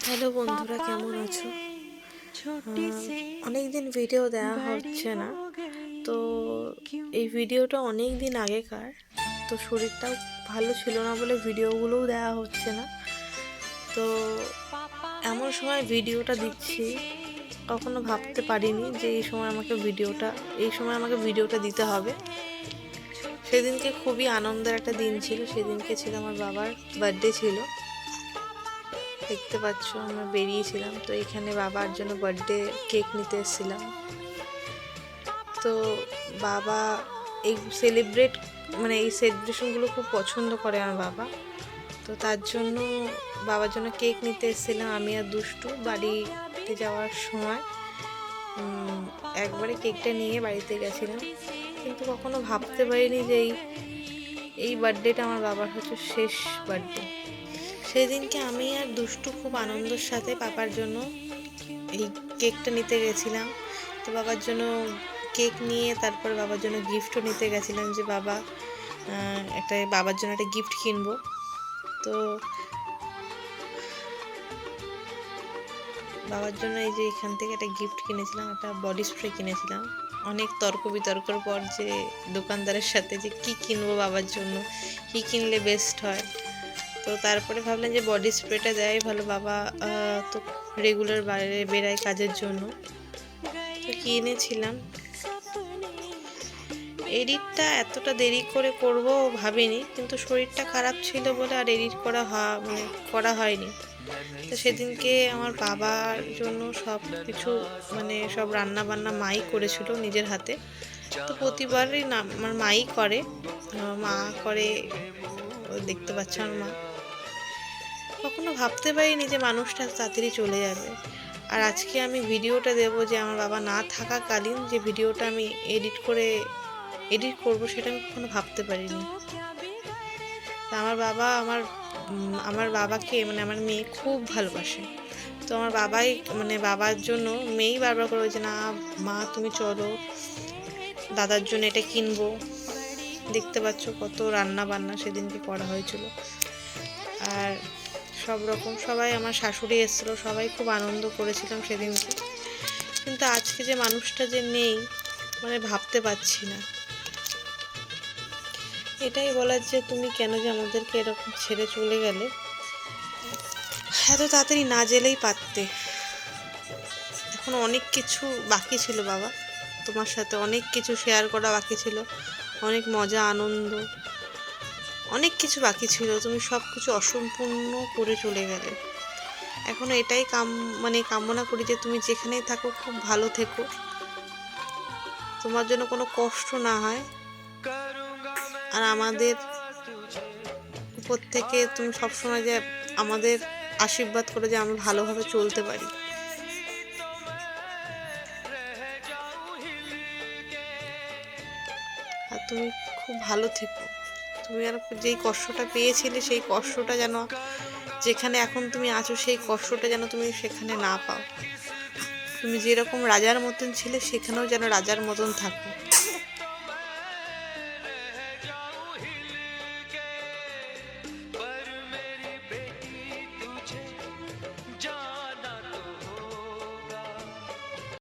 Hello বন্ধুরা, কেমন আছো? অনেক দিন ভিডিও দেওয়া হচ্ছে না, তো এই ভিডিওটা অনেক দিন আগেকার। তো শরীরটাও ভালো ছিল না বলে ভিডিওগুলোও দেওয়া হচ্ছে না। তো এমন সময় ভিডিওটা দিচ্ছি, কখনো ভাবতে পারিনি যে এই সময় আমাকে ভিডিওটা দিতে হবে। সেদিনকে খুবই আনন্দের একটা দিন ছিল। সেদিনকে ছিল আমার বাবার বার্থডে ছিল। দেখতে পাচ্ছ আমরা বেরিয়েছিলাম, তো এখানে বাবার জন্য বার্থডে কেক নিতে এসেছিলাম। তো বাবা এই সেলিব্রেশনগুলো খুব পছন্দ করে আমার বাবা। তো তার জন্য বাবার জন্য কেক নিতে এসেছিলাম আমি আর দুষ্টু। বাড়িতে যাওয়ার সময় একবারে কেকটা নিয়ে বাড়িতে গেছিলাম, কিন্তু কখনো ভাবতে পারিনি যে এই বার্থডেটা আমার বাবার হচ্ছে শেষ বার্থডে। সেদিনকে আমি আর দুষ্টু খুব আনন্দের সাথে বাবার জন্য এই কেকটা নিতে গেছিলাম। তো বাবার জন্য কেক নিয়ে তারপর বাবার জন্য গিফটও নিতে গেছিলাম, যে বাবার জন্য একটা গিফট কিনবো। তো বাবার জন্য এই যে এখান থেকে একটা গিফট কিনেছিলাম, একটা বডি স্প্রে কিনেছিলাম। অনেক তর্ক বিতর্কর পর যে দোকানদারের সাথে যে কী কিনবো বাবার জন্য, কী কিনলে বেস্ট হয়। তো তারপরে ভাবলাম যে বডি স্প্রেটা দেয় ভালো, বাবা তো রেগুলার বাইরে বেরায় কাজের জন্য। তো কিনেছিলাম। এডিটটা এতটা দেরি করে করব ভাবিনি, কিন্তু শরীরটা খারাপ ছিল বলে আর এডিট করা হয়নি। তো সেদিনকে আমার বাবার জন্য সব কিছু সব রান্না বান্না মাই করেছিল নিজের হাতে। তো প্রতিবারই না আমার মাই করে, মা করে, দেখতে পাচ্ছ আমার মা। কখনো ভাবতে পারিনি যে মানুষটা তাড়াতাড়ি চলে যাবে। আর আজকে আমি ভিডিওটা দেবো যে আমার বাবা না থাকাকালীন যে ভিডিওটা আমি এডিট করবো, সেটা আমি কখনো ভাবতে পারিনি। আমার বাবা আমার বাবাকে আমার মেয়ে খুব ভালোবাসে। তো আমার বাবার জন্য মেয়েই বারবার করে যে না মা তুমি চলো, দাদার জন্য এটা কিনবো। দেখতে পাচ্ছ কত রান্না বান্না সেদিনকে করা হয়েছিল। আর সব রকম সবাই, আমার শাশুড়ি এসেছিলো, সবাই খুব আনন্দ করেছিলাম সেদিনকে। কিন্তু আজকে যে মানুষটা যে নেই, ভাবতে পারছি না। এটাই বলার যে তুমি কেন যে আমাদেরকে এরকম ছেড়ে চলে গেলে। এত তাড়াতাড়ি না গেলেই পারতে। এখন অনেক কিছু বাকি ছিল বাবা, তোমার সাথে অনেক কিছু শেয়ার করা বাকি ছিল, অনেক মজা আনন্দ, অনেক কিছু বাকি ছিল। তুমি সব কিছু অসম্পূর্ণ করে চলে গেলে। এখনও এটাই কামনা করি যে তুমি যেখানেই থাকো খুব ভালো থেকো, তোমার জন্য কোনো কষ্ট না হয়। আর আমাদের উপর থেকে তুমি সবসময় যে আমাদের আশীর্বাদ করে যে আমরা ভালোভাবে চলতে পারি। আর তুমি খুব ভালো থেকো। তুমি আর যেই কষ্টটা পেয়েছিলে সেই কষ্টটা যেন যেখানে এখন তুমি আছো সেই কষ্টটা যেন তুমি সেখানে না পাও। তুমি যেরকম রাজার মতন ছিলে সেখানেও যেন রাজার মতন থাকো।